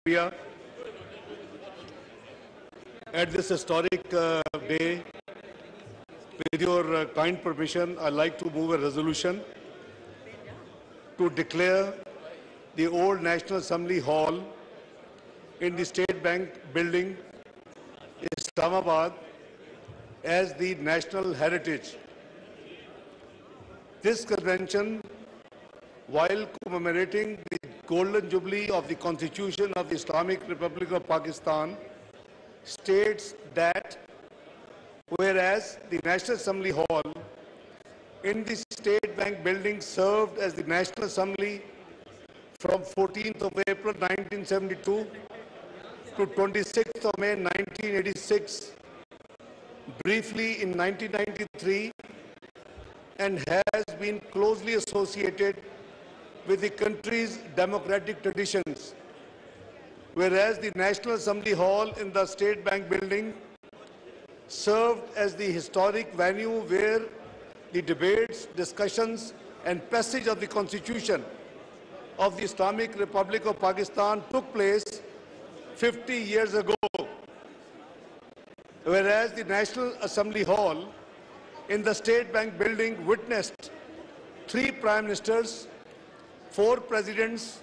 India. At this historic day, with your kind permission, I'd like to move a resolution to declare the old National Assembly Hall in the State Bank building, Islamabad, as the national heritage. This convention, while commemorating the Golden Jubilee of the Constitution of the Islamic Republic of Pakistan, states that whereas the National Assembly Hall in the State Bank building served as the National Assembly from 14th of April 1972 to 26th of May 1986, briefly in 1993, and has been closely associated with the country's democratic traditions. Whereas the National Assembly Hall in the State Bank building served as the historic venue where the debates, discussions, and passage of the Constitution of the Islamic Republic of Pakistan took place 50 years ago. Whereas the National Assembly Hall in the State Bank building witnessed 3 Prime Ministers, 4 Presidents,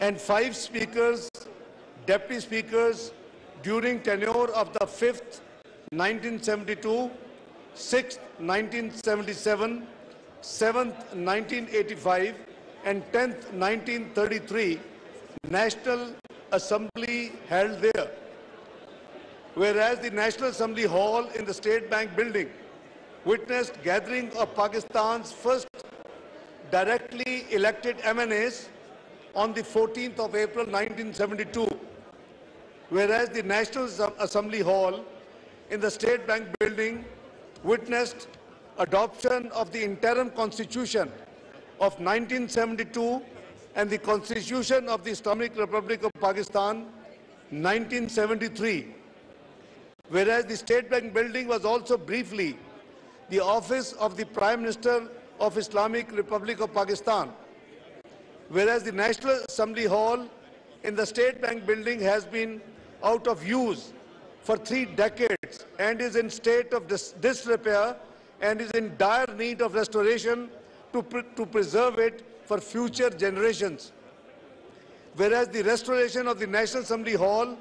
and 5 speakers, deputy speakers during tenure of the 5th 1972, 6th 1977, 7th 1985 and 10th 1933 National Assembly held there. Whereas the National Assembly Hall in the State Bank building witnessed gathering of Pakistan's first directly elected MNAs on the 14th of April 1972. Whereas the National Assembly Hall in the State Bank building witnessed adoption of the interim constitution of 1972 and the Constitution of the Islamic Republic of Pakistan 1973. Whereas the State Bank building was also briefly the office of the Prime Minister of Islamic Republic of Pakistan. Whereas the National Assembly Hall in the State Bank building has been out of use for 3 decades and is in state of disrepair and is in dire need of restoration to preserve it for future generations. Whereas the restoration of the National Assembly Hall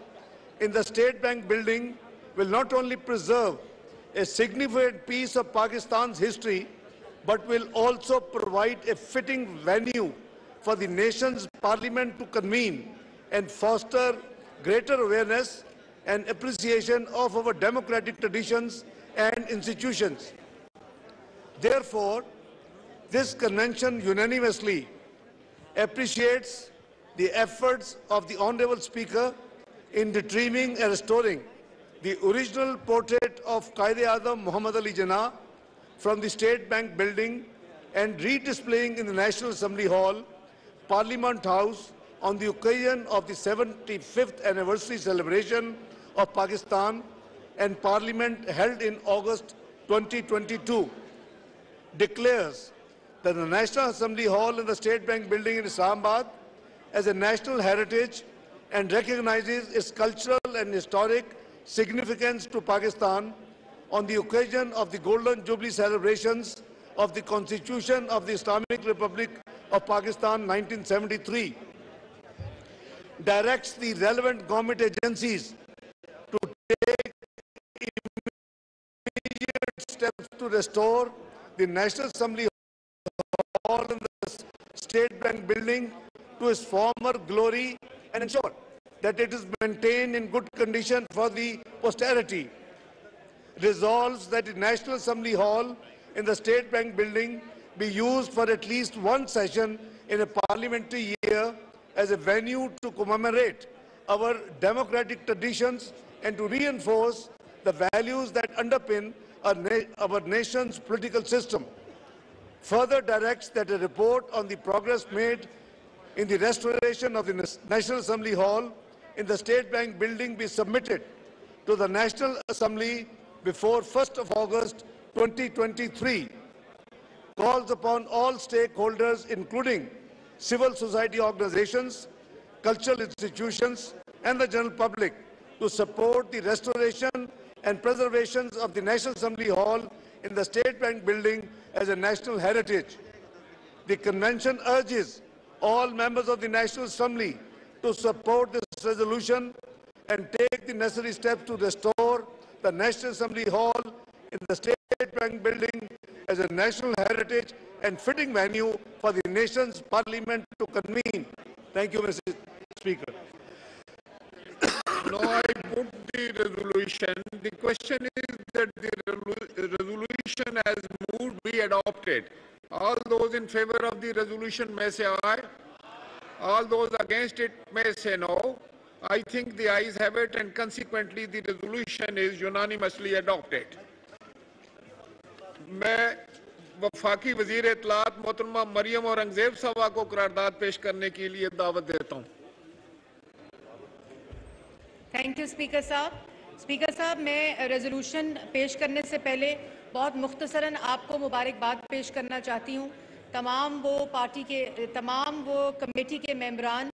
in the State Bank building will not only preserve a significant piece of Pakistan's history, but will also provide a fitting venue for the nation's parliament to convene and foster greater awareness and appreciation of our democratic traditions and institutions. Therefore, this convention unanimously appreciates the efforts of the Honorable Speaker in retrieving and restoring the original portrait of Quaid-e-Azam Muhammad Ali Jinnah from the State Bank building and redisplaying in the National Assembly Hall, Parliament House, on the occasion of the 75th anniversary celebration of Pakistan and Parliament held in August 2022, declares that the National Assembly Hall in the State Bank building in Islamabad as a national heritage and recognizes its cultural and historic significance to Pakistan on the occasion of the Golden Jubilee celebrations of the Constitution of the Islamic Republic of Pakistan 1973, directs the relevant government agencies to take immediate steps to restore the National Assembly Hall in the State Bank building to its former glory and ensure that it is maintained in good condition for the posterity. Resolves that the National Assembly Hall in the State Bank building be used for at least 1 session in a parliamentary year as a venue to commemorate our democratic traditions and to reinforce the values that underpin our nation's political system. Further directs that a report on the progress made in the restoration of the National Assembly Hall in the State Bank building be submitted to the National Assembly before 1st of August 2023. calls upon all stakeholders, including civil society organizations, cultural institutions, and the general public, to support the restoration and preservation of the National Assembly Hall in the State Bank building as a national heritage. The Convention urges all members of the National Assembly to support this resolution and take the necessary steps to restore the National Assembly Hall in the State Bank building as a national heritage and fitting venue for the nation's parliament to convene. Thank you, Mr. Speaker. Now I put the resolution. The question is that the resolution as moved be adopted. All those in favor of the resolution may say aye. All those against it may say no. I think the ayes have it, and consequently the resolution is unanimously adopted. میں وفاقی وزیر اطلاعات محترمہ مریم اورنگزیب صاحبہ کو قرارداد پیش کرنے کے لیے دعوت دیتا ہوں. تھینک یو اسپیکر صاحب. اسپیکر صاحب, میں ریزولوشن پیش کرنے سے پہلے بہت مختصراً آپ کو مبارکباد پیش کرنا چاہتی ہوں. تمام وہ کمیٹی کے ممبران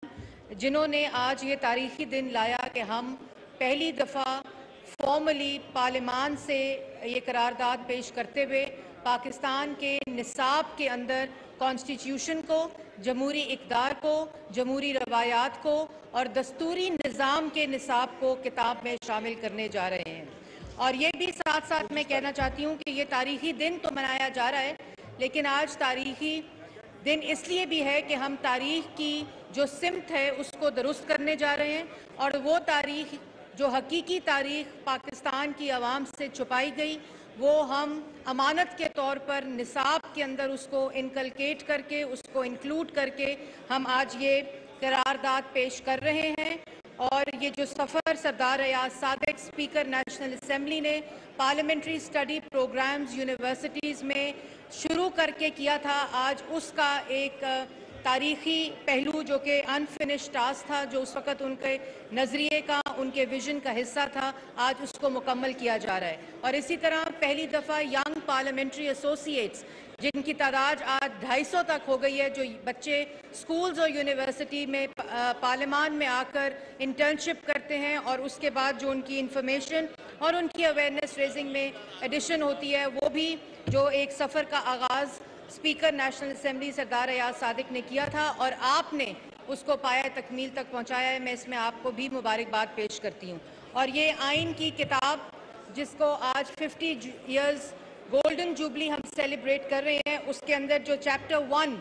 جنہوں نے آج یہ تاریخی دن لایا کہ ہم پہلی دفعہ فارملی پارلیمان سے یہ قرارداد پیش کرتے ہوئے پاکستان کے نصاب کے اندر کانسٹیٹیوشن کو, جمہوری اقدار کو, جمہوری روایات کو اور دستوری نظام کے نصاب کو کتاب میں شامل کرنے جا رہے ہیں. اور یہ بھی ساتھ ساتھ میں کہنا چاہتی ہوں کہ یہ تاریخی دن تو منایا جا رہا ہے, لیکن آج تاریخی دن اس لیے بھی ہے کہ ہم تاریخ کی جو سمت ہے اس کو درست کرنے جا رہے ہیں, اور وہ تاریخ جو حقیقی تاریخ پاکستان کی عوام سے چھپائی گئی وہ ہم امانت کے طور پر نصاب کے اندر اس کو انکلکیٹ کر کے, اس کو انکلوڈ کر کے ہم آج یہ قرارداد پیش کر رہے ہیں. اور یہ جو سفر سردار ریاض صادق اسپیکر نیشنل اسمبلی نے پارلیمنٹری اسٹڈی پروگرامز یونیورسٹیز میں شروع کر کے کیا تھا, آج اس کا ایک تاریخی پہلو جو کہ انفنش ٹاسک تھا, جو اس وقت ان کے نظریے کا, ان کے ویژن کا حصہ تھا, آج اس کو مکمل کیا جا رہا ہے. اور اسی طرح پہلی دفعہ ینگ پارلیمنٹری ایسوسیٹس جن کی تعداد آج 250 تک ہو گئی ہے, جو بچے سکولز اور یونیورسٹی میں پارلیمان میں آ کر انٹرنشپ کرتے ہیں اور اس کے بعد جو ان کی انفارمیشن اور ان کی اویئرنیس ریزنگ میں ایڈیشن ہوتی ہے, وہ بھی جو ایک سفر کا آغاز اسپیکر نیشنل اسمبلی سردار ریاض صادق نے کیا تھا اور آپ نے اس کو پایہ تکمیل تک پہنچایا ہے. میں اس میں آپ کو بھی مبارکباد پیش کرتی ہوں. اور یہ آئین کی کتاب جس کو آج 50 ایئرز گولڈن جوبلی ہم سیلیبریٹ کر رہے ہیں, اس کے اندر جو چیپٹر 1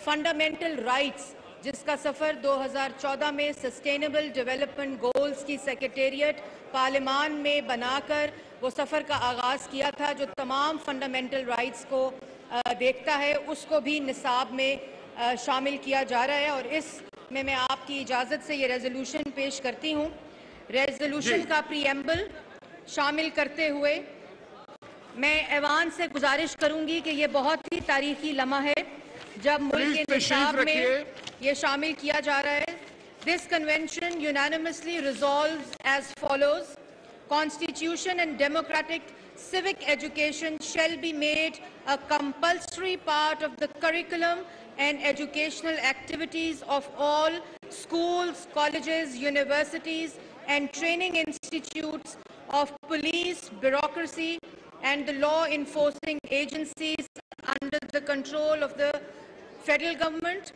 فنڈامنٹل رائٹس, جس کا سفر 2014 میں سسٹینیبل ڈیولپمنٹ گولز کی سیکریٹریٹ پارلیمان میں بنا کر وہ سفر کا آغاز کیا تھا, جو تمام فنڈامنٹل رائٹس کو دیکھتا ہے, اس کو بھی نصاب میں شامل کیا جا رہا ہے. اور اس میں آپ کی اجازت سے یہ ریزولوشن پیش کرتی ہوں. ریزولوشن کا پریمبل شامل کرتے ہوئے میں ایوان سے گزارش کروں گی کہ یہ بہت ہی تاریخی لمحہ ہے جب ملک کے نصاب میں یہ شامل کیا جا رہا ہے. This convention unanimously resolves as follows. Constitution and democratic civic education shall be made a compulsory part of the curriculum and educational activities of all schools, colleges, universities, and training institutes of police, bureaucracy, and the law enforcing agencies under the control of the federal government.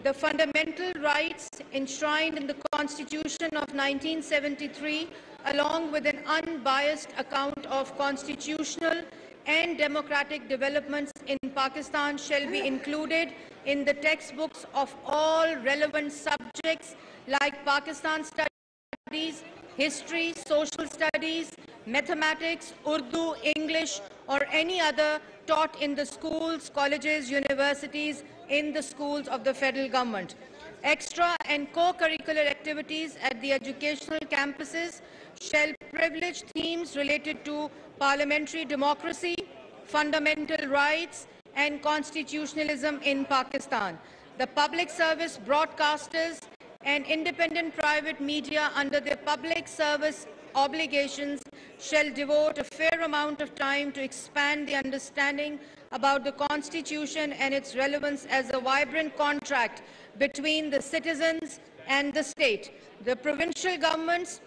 The fundamental rights enshrined in the Constitution of 1973, along with an unbiased account of constitutional and democratic developments in Pakistan, shall be included in the textbooks of all relevant subjects like Pakistan studies, history, social studies, mathematics, Urdu, English, or any other taught in the schools, colleges, universities, in the schools of the federal government. Extra and co-curricular activities at the educational campuses shall privilege themes related to parliamentary democracy, fundamental rights, and constitutionalism in Pakistan. The public service broadcasters and independent private media under the Public Service obligations shall devote a fair amount of time to expand the understanding about the Constitution and its relevance as a vibrant contract between the citizens and the state. The provincial governments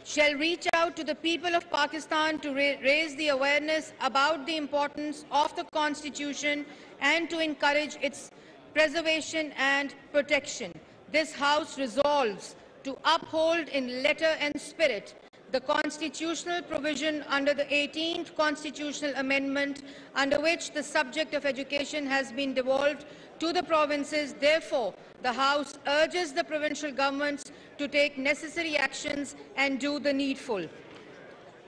shall reach out to the people of Pakistan to raise the awareness about the importance of the Constitution and to encourage its preservation and protection. This House resolves to uphold in letter and spirit the constitutional provision under the 18th Constitutional Amendment, under which the subject of education has been devolved to the provinces. Therefore, the House urges the provincial governments to take necessary actions and do the needful.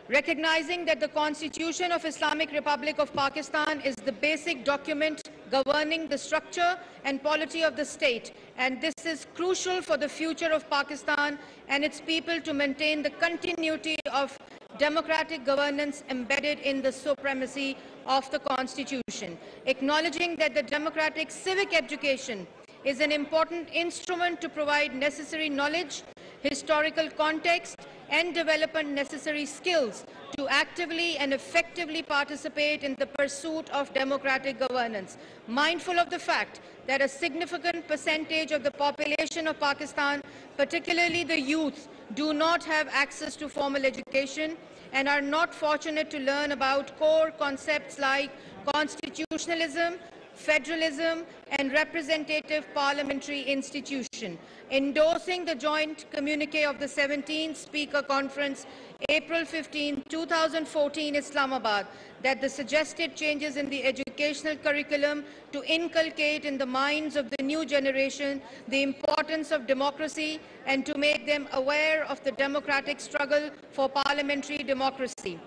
Recognizing that the Constitution of Islamic Republic of Pakistan is the basic document governing the structure and polity of the state, and this is crucial for the future of Pakistan and its people to maintain the continuity of democratic governance embedded in the supremacy of the Constitution. Acknowledging that the democratic civic education is an important instrument to provide necessary knowledge, historical context, and develop necessary skills to actively and effectively participate in the pursuit of democratic governance. Mindful of the fact that a significant percentage of the population of Pakistan, particularly the youth, do not have access to formal education and are not fortunate to learn about core concepts like constitutionalism, federalism, and representative parliamentary institution. Endorsing the joint communique of the 17th Speaker Conference, April 15, 2014, Islamabad, that the suggested changes in the educational curriculum to inculcate in the minds of the new generation the importance of democracy and to make them aware of the democratic struggle for parliamentary democracy.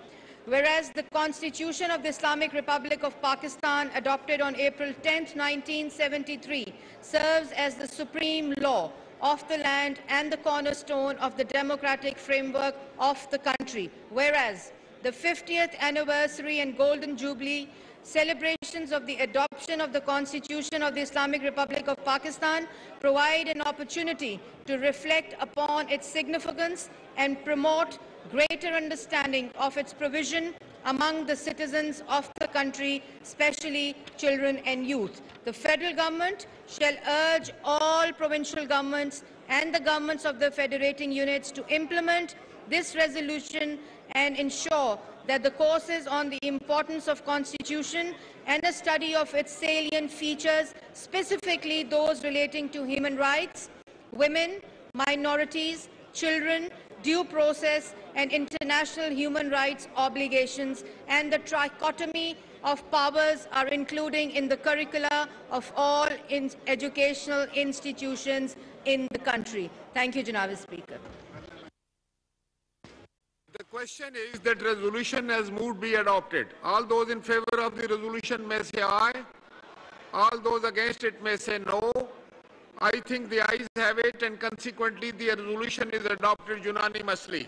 Whereas the Constitution of the Islamic Republic of Pakistan, adopted on April 10, 1973, serves as the supreme law of the land and the cornerstone of the democratic framework of the country. Whereas the 50th anniversary and Golden Jubilee celebrations of the adoption of the Constitution of the Islamic Republic of Pakistan provide an opportunity to reflect upon its significance and promote greater understanding of its provision among the citizens of the country, especially children and youth. The federal government shall urge all provincial governments and the governments of the federating units to implement this resolution and ensure that the courses on the importance of Constitution and a study of its salient features, specifically those relating to human rights, women, minorities, children, due process and international human rights obligations, and the trichotomy of powers are including in the curricula of all educational institutions in the country. Thank you, Janaab Speaker. The question is that resolution as moved be adopted. All those in favor of the resolution may say aye. All those against it may say no. I think the ayes have it, and consequently the resolution is adopted unanimously.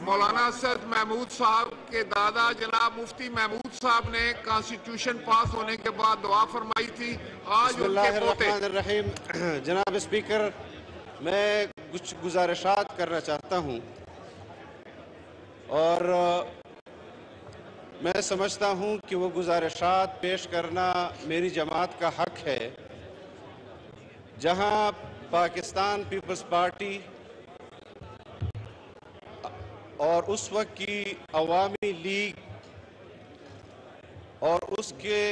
مولانا اسد محمود صاحب کے دادا جناب مفتی محمود صاحب نے constitution پاس ہونے کے بعد دعا فرمائی تھی. آج بسم ان اللہ کے پوتے. الرحمن الرحیم. جناب اسپیکر، میں کچھ گزارشات کرنا چاہتا ہوں اور میں سمجھتا ہوں کہ وہ گزارشات پیش کرنا میری جماعت کا حق ہے. جہاں پاکستان پیپلز پارٹی اور اس وقت کی عوامی لیگ اور اس کے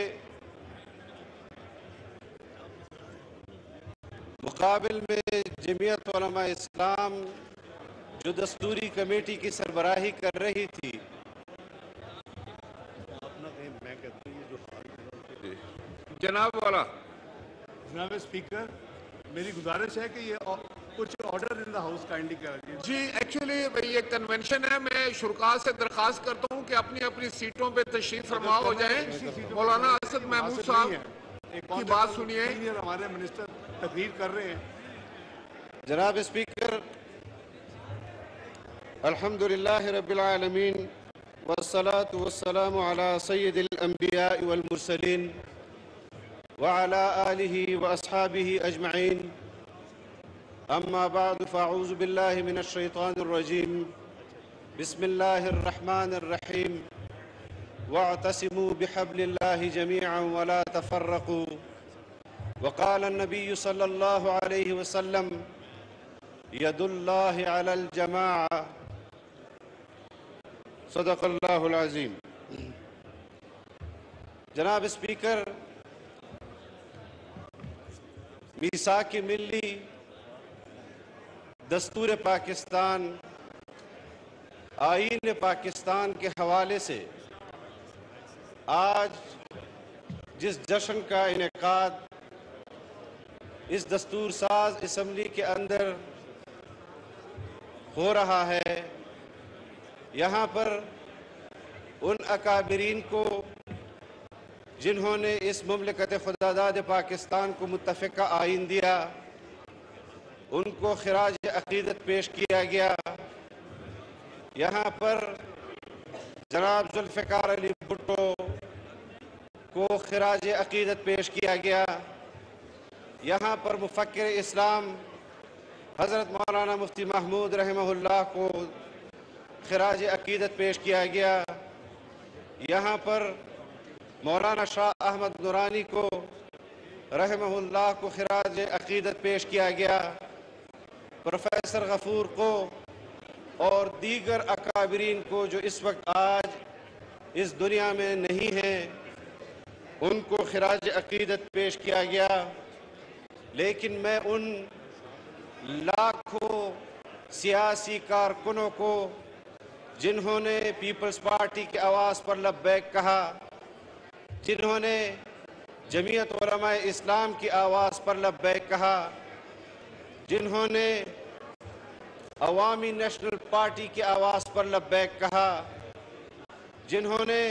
مقابل میں جمعیت علماء اسلام جو دستوری کمیٹی کی سربراہی کر رہی تھی، جناب والا. جناب اسپیکر، میری گزارش ہے کہ یہ کچھ order in the house kindly کر دیجیے. جی ایکچولی یہ کنونشن ہے. میں شرکاء سے درخواست کرتا ہوں کہ اپنی اپنی سیٹوں پہ تشریف فرما ہو جائیں. مولانا اسد محمود صاحب کی بات سنیے. ہمارے منسٹر تقریر کر رہے ہیں. جناب اسپیکر، الحمدللہ رب العالمین والصلاة والسلام على سید الانبیاء والمرسلین وعلى آلہ واصحابہ اجمعین. اما بعد فاعوذ باللہ من الشیطان الرجیم. بسم اللہ الرحمن الرحیم. واعتصموا بحبل اللہ جميعا ولا تفرقوا. وقال النبی صلی اللہ علیہ وسلم ید اللہ علی الجماعہ. صدق اللہ العظیم. جناب اسپیکر، میثاق ملی، دستور پاکستان، آئین پاکستان کے حوالے سے آج جس جشن کا انعقاد اس دستور ساز اسمبلی کے اندر ہو رہا ہے، یہاں پر ان اکابرین کو جنہوں نے اس مملکت خداداد پاکستان کو متفقہ آئین دیا، ان کو خراج عقیدت پیش کیا گیا. یہاں پر جناب ذوالفقار علی بھٹو کو خراج عقیدت پیش کیا گیا. یہاں پر مفکر اسلام حضرت مولانا مفتی محمود رحمہ اللہ کو خراج عقیدت پیش کیا گیا. یہاں پر مولانا شاہ احمد نورانی کو رحمہ اللہ کو خراج عقیدت پیش کیا گیا. پروفیسر غفور کو اور دیگر اکابرین کو جو اس وقت آج اس دنیا میں نہیں ہیں، ان کو خراج عقیدت پیش کیا گیا. لیکن میں ان لاکھوں سیاسی کارکنوں کو جنہوں نے پیپلز پارٹی کی آواز پر لبیک کہا، جنہوں نے جمعیت علماء اسلام کی آواز پر لبیک کہا، جنہوں نے عوامی نیشنل پارٹی کی آواز پر لبیک کہا، جنہوں نے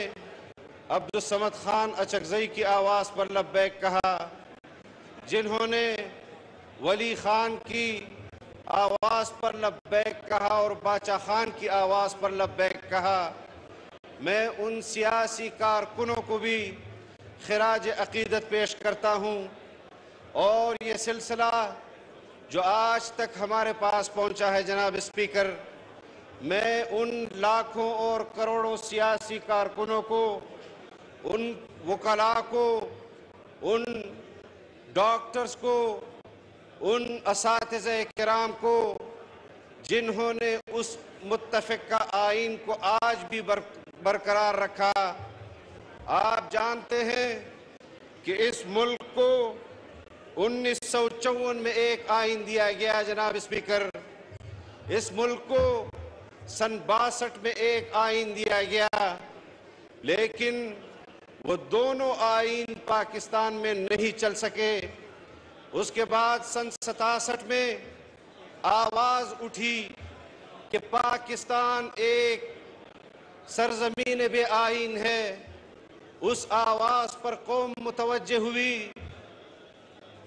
عبدالصمد خان اچکزئی کی آواز پر لبیک کہا، جنہوں نے ولی خان کی آواز پر لبیک کہا اور باچا خان کی آواز پر لبیک کہا، میں ان سیاسی کارکنوں کو بھی خراج عقیدت پیش کرتا ہوں. اور یہ سلسلہ جو آج تک ہمارے پاس پہنچا ہے جناب اسپیکر، میں ان لاکھوں اور کروڑوں سیاسی کارکنوں کو، ان وکلاء کو، ان ڈاکٹرز کو، ان اساتذہ کرام کو جنہوں نے اس متفقہ آئین کو آج بھی برقرار رکھا. آپ جانتے ہیں کہ اس ملک کو 1954 میں ایک آئین دیا گیا جناب اسپیکر. اس ملک کو سن 62 میں ایک آئین دیا گیا، لیکن وہ دونوں آئین پاکستان میں نہیں چل سکے. اس کے بعد سن 67 میں آواز اٹھی کہ پاکستان ایک سرزمین بے آئین ہے. اس آواز پر قوم متوجہ ہوئی،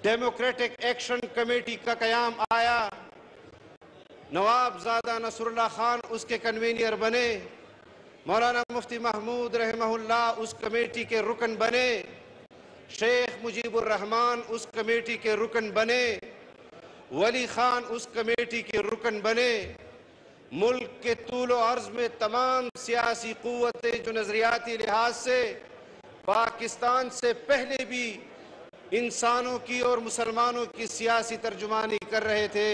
ڈیموکریٹک ایکشن کمیٹی کا قیام آیا. نواب زادہ نصر اللہ خان اس کے کنوینر بنے، مولانا مفتی محمود رحمہ اللہ اس کمیٹی کے رکن بنے، شیخ مجیب الرحمن اس کمیٹی کے رکن بنے، ولی خان اس کمیٹی کے رکن بنے۔ ملک کے طول و عرض میں تمام سیاسی قوتیں جو نظریاتی لحاظ سے پاکستان سے پہلے بھی انسانوں کی اور مسلمانوں کی سیاسی ترجمانی کر رہے تھے،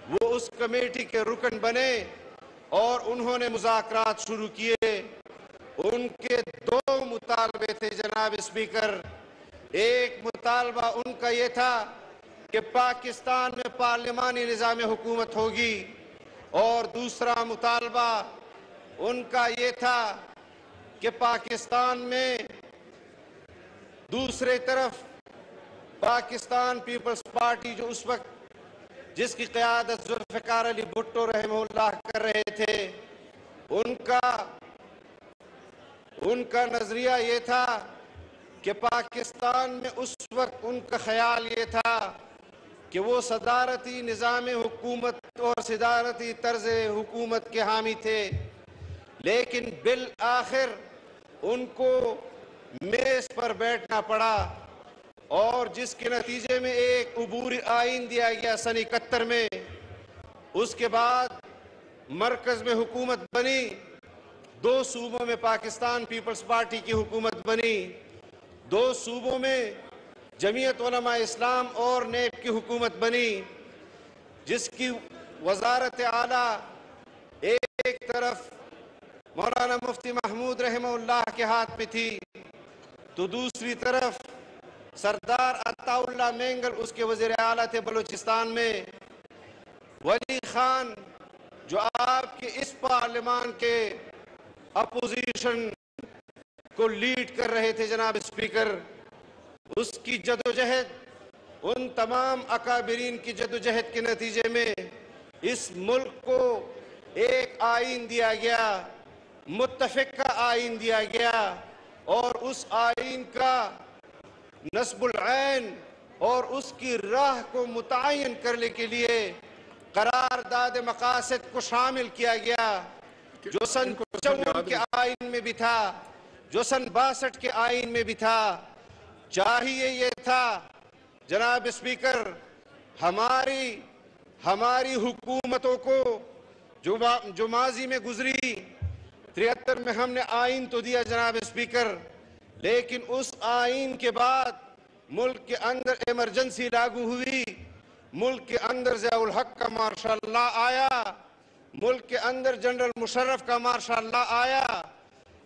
وہ اس کمیٹی کے رکن بنے اور انہوں نے مذاکرات شروع کیے۔ ان کے دو مطالبے تھے جناب اسپیکر۔ ایک مطالبہ ان کا یہ تھا کہ پاکستان میں پارلیمانی نظام حکومت ہوگی، اور دوسرا مطالبہ ان کا یہ تھا کہ پاکستان میں دوسرے طرف پاکستان پیپلز پارٹی جو اس وقت جس کی قیادت ذوالفقار علی بھٹو رحمہ اللہ کر رہے تھے، ان کا نظریہ یہ تھا کہ پاکستان میں اس وقت ان کا خیال یہ تھا کہ وہ صدارتی نظام حکومت اور صدارتی طرز حکومت کے حامی تھے، لیکن بالآخر ان کو میز پر بیٹھنا پڑا، اور جس کے نتیجے میں ایک عبوری آئین دیا گیا سن 71 میں۔ اس کے بعد مرکز میں حکومت بنی، 2 صوبوں میں پاکستان پیپلز پارٹی کی حکومت بنی، 2 صوبوں میں جمعیت علماء اسلام اور نیب کی حکومت بنی، جس کی وزارت اعلیٰ ایک طرف مولانا مفتی محمود رحمہ اللہ کے ہاتھ میں تھی، تو دوسری طرف سردار عطا اللہ مینگل اس کے وزیر اعلیٰ تھے بلوچستان میں۔ ولی خان جو آپ کے اس پارلیمان کے اپوزیشن کو لیڈ کر رہے تھے جناب اسپیکر، اس کی جدوجہد، ان تمام اکابرین کی جدوجہد کے نتیجے میں اس ملک کو ایک آئین دیا گیا، متفقہ آئین دیا گیا، اور اس آئین کا نصب العین اور اس کی راہ کو متعین کرنے کے لیے قرارداد مقاصد کو شامل کیا گیا، جو سن 54 کے آئین میں بھی تھا، جو سن 62 کے آئین میں بھی تھا۔ چاہیے یہ تھا جناب اسپیکر، ہماری حکومتوں کو جو ماضی میں گزری، 73 میں ہم نے آئین تو دیا جناب اسپیکر، لیکن اس آئین کے بعد ملک کے اندر ایمرجنسی لاگو ہوئی، ملک کے اندر ضیاء الحق کا مارشل لا آیا، ملک کے اندر جنرل مشرف کا مارشل لا آیا۔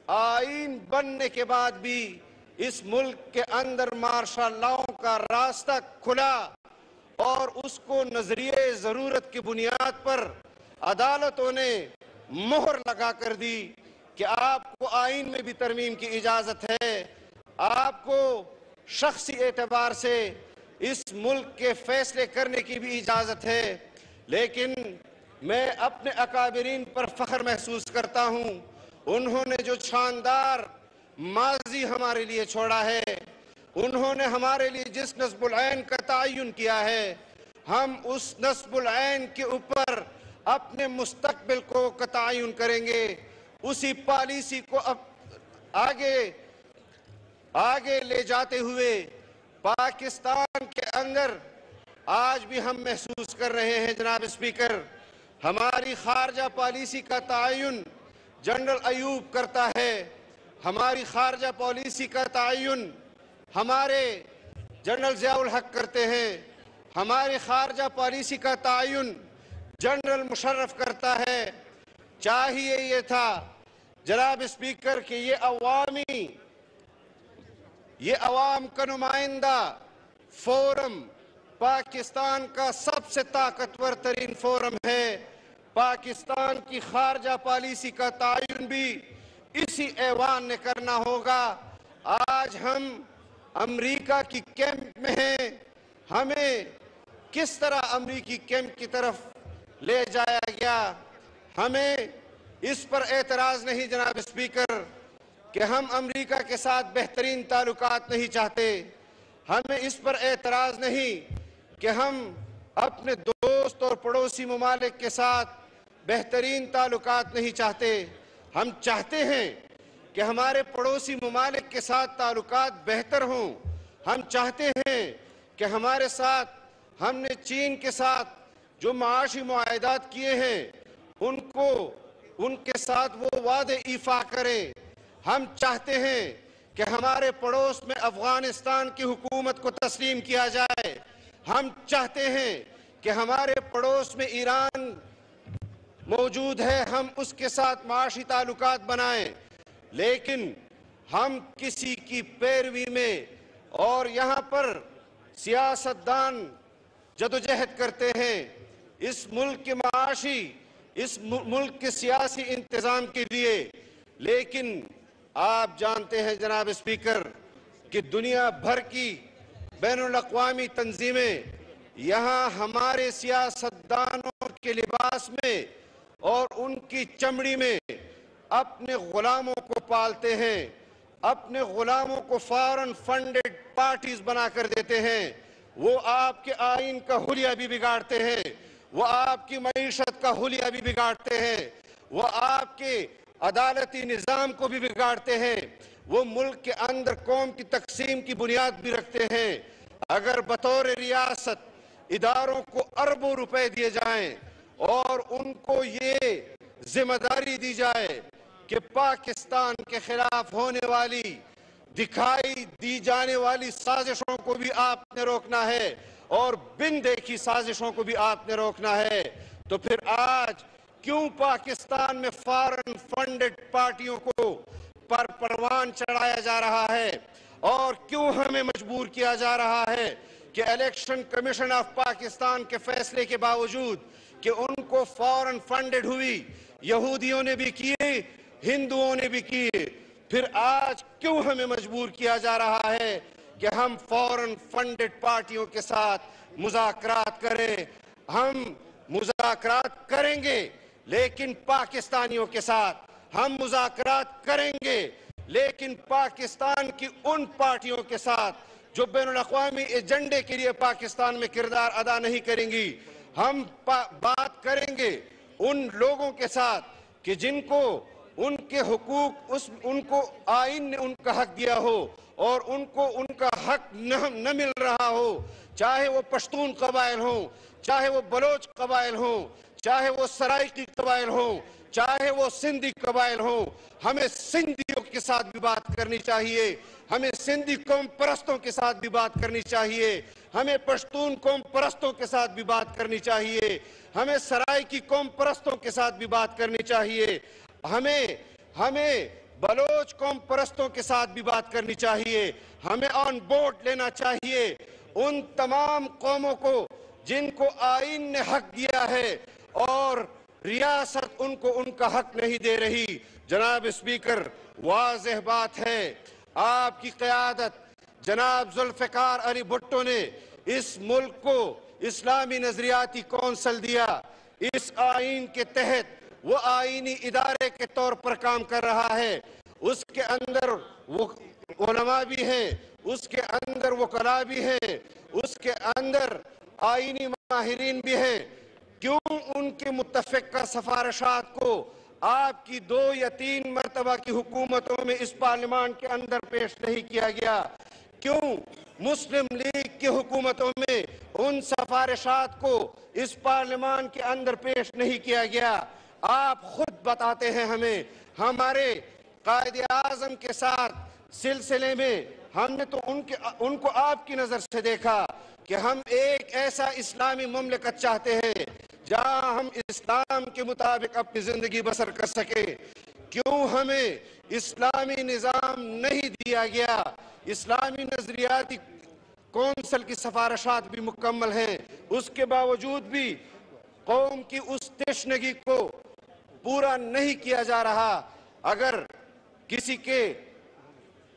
آئین بننے کے بعد بھی اس ملک کے اندر مارشل لاؤں کا راستہ کھلا، اور اس کو نظریے ضرورت کی بنیاد پر عدالتوں نے مہر لگا کر دی کہ آپ کو آئین میں بھی ترمیم کی اجازت ہے، آپ کو شخصی اعتبار سے اس ملک کے فیصلے کرنے کی بھی اجازت ہے۔ لیکن میں اپنے اکابرین پر فخر محسوس کرتا ہوں، انہوں نے جو شاندار ماضی ہمارے لیے چھوڑا ہے، انہوں نے ہمارے لیے جس نصب العین کا تعین کیا ہے، ہم اس نصب العین کے اوپر اپنے مستقبل کو تعین کریں گے، اسی پالیسی کو اب آگے لے جاتے ہوئے پاکستان کے اندر آج بھی ہم محسوس کر رہے ہیں جناب اسپیکر، ہماری خارجہ پالیسی کا تعین جنرل ایوب کرتا ہے، ہماری خارجہ پالیسی کا تعین ہمارے جنرل ضیاء الحق کرتے ہیں، ہماری خارجہ پالیسی کا تعین جنرل مشرف کرتا ہے۔ چاہیے یہ تھا جناب اسپیکر کہ یہ عوام کا نمائندہ فورم پاکستان کا سب سے طاقتور ترین فورم ہے، پاکستان کی خارجہ پالیسی کا تعین بھی اسی ایوان نے کرنا ہوگا۔ آج ہم امریکہ کی کیمپ میں ہیں، ہمیں کس طرح امریکی کیمپ کی طرف لے جایا گیا، ہمیں اس پر اعتراض نہیں جناب اسپیکر کہ ہم امریکہ کے ساتھ بہترین تعلقات نہیں چاہتے، ہمیں اس پر اعتراض نہیں کہ ہم اپنے دوست اور پڑوسی ممالک کے ساتھ بہترین تعلقات نہیں چاہتے. ہم چاہتے ہیں کہ ہمارے پڑوسی ممالک کے ساتھ تعلقات بہتر ہوں. ہم چاہتے ہیں کہ ہمارے ساتھ ہم نے چین کے ساتھ جو معاشی معاہدات کیے ہیں ان کے ساتھ وہ وعدے ایفا کریں. ہم چاہتے ہیں کہ ہمارے پڑوس میں افغانستان کی حکومت کو تسلیم کیا جائے. ہم چاہتے ہیں کہ ہمارے پڑوس میں ایران موجود ہے، ہم اس کے ساتھ معاشی تعلقات بنائیں. لیکن ہم کسی کی پیروی میں اور یہاں پر سیاستدان جدوجہد کرتے ہیں اس ملک کے معاشی، اس ملک کے سیاسی انتظام کے لیے. لیکن آپ جانتے ہیں جناب اسپیکر کہ دنیا بھر کی بین الاقوامی تنظیمیں یہاں ہمارے سیاستدانوں کے لباس میں اور ان کی چمڑی میں اپنے غلاموں کو پالتے ہیں، اپنے غلاموں کو فارن فنڈڈ پارٹیز بنا کر دیتے ہیں. وہ آپ کے آئین کا حلیہ بھی بگاڑتے ہیں، وہ آپ کی معیشت کا حلیہ بھی بگاڑتے ہیں، وہ آپ کے عدالتی نظام کو بھی بگاڑتے ہیں، وہ ملک کے اندر قوم کی تقسیم کی بنیاد بھی رکھتے ہیں. اگر بطور ریاست اداروں کو اربوں روپے دیے جائیں اور ان کو یہ ذمہ داری دی جائے کہ پاکستان کے خلاف ہونے والی دکھائی دی جانے والی سازشوں کو بھی آپ نے روکنا ہے اور بن دیکھی سازشوں کو بھی آپ نے روکنا ہے، تو پھر آج کیوں پاکستان میں فارن فنڈڈ پارٹیوں کو پروان چڑھایا جا رہا ہے اور کیوں ہمیں مجبور کیا جا رہا ہے کہ الیکشن کمیشن آف پاکستان کے فیصلے کے باوجود کہ ان کو فارن فنڈڈ ہوئی، یہودیوں نے بھی کیے، ہندوؤں نے بھی کیے، پھر آج کیوں ہمیں مجبور کیا جا رہا ہے کہ ہم فارن فنڈڈ پارٹیوں کے ساتھ مذاکرات کریں؟ ہم مذاکرات کریں گے لیکن پاکستانیوں کے ساتھ، ہم مذاکرات کریں گے لیکن پاکستان کی ان پارٹیوں کے ساتھ جو بین الاقوامی ایجنڈے کے لیے پاکستان میں کردار ادا نہیں کریں گی. ہم بات کریں گے ان لوگوں کے ساتھ کہ جن کو ان کے حقوق ان کو آئین نے ان کا حق دیا ہو اور ان کو ان کا حق نہ مل رہا ہو، چاہے وہ پشتون قبائل ہوں، چاہے وہ بلوچ قبائل ہوں، چاہے وہ سرائکی قبائل ہوں، چاہے وہ سندھی قبائل ہوں. ہمیں سندھیوں کے ساتھ بھی بات کرنی چاہیے، ہمیں سندھی قوم پرستوں کے ساتھ بھی بات کرنی چاہیے، ہمیں پشتون قوم پرستوں کے ساتھ بھی بات کرنی چاہیے، ہمیں سرائکی قوم پرستوں کے ساتھ بھی بات کرنی چاہیے، ہمیں بلوچ قوم پرستوں کے ساتھ بھی بات کرنی چاہیے. ہمیں آن بورڈ لینا چاہیے ان تمام قوموں کو جن کو آئین نے حق دیا ہے اور ریاست ان کو ان کا حق نہیں دے رہی. جناب اسپیکر، واضح بات ہے آپ کی قیادت جناب ذوالفقار علی بھٹو نے اس ملک کو اسلامی نظریاتی کونسل دیا. اس آئین کے تحت وہ آئینی ادارے کے طور پر کام کر رہا ہے. اس کے اندر وہ علماء بھی ہیں، اس کے اندر وکلاء بھی ہیں، اس کے اندر آئینی ماہرین بھی ہیں. کیوں ان کے متفقہ سفارشات کو آپ کی 2 یا 3 مرتبہ کی حکومتوں میں اس پارلیمان کے اندر پیش نہیں کیا گیا؟ کیوں مسلم لیگ کی حکومتوں میں ان سفارشات کو اس پارلیمان کے اندر پیش نہیں کیا گیا؟ آپ خود بتاتے ہیں ہمیں. ہمارے قائد اعظم کے ساتھ سلسلے میں ہم نے تو ان کو آپ کی نظر سے دیکھا کہ ہم ایک ایسا اسلامی مملکت چاہتے ہیں جہاں ہم اسلام کے مطابق اپنی زندگی بسر کر سکیں. کیوں ہمیں اسلامی نظام نہیں دیا گیا؟ اسلامی نظریاتی کونسل کی سفارشات بھی مکمل ہیں، اس کے باوجود بھی قوم کی اس تشنگی کو پورا نہیں کیا جا رہا. اگر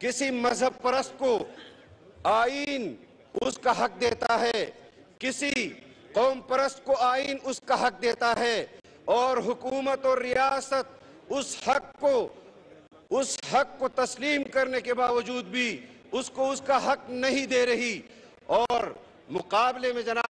کسی مذہب پرست کو آئین اس کا حق دیتا ہے، کسی قوم پرست کو آئین اس کا حق دیتا ہے اور حکومت اور ریاست اس حق کو تسلیم کرنے کے باوجود بھی اس کو اس کا حق نہیں دے رہی، اور مقابلے میں جناب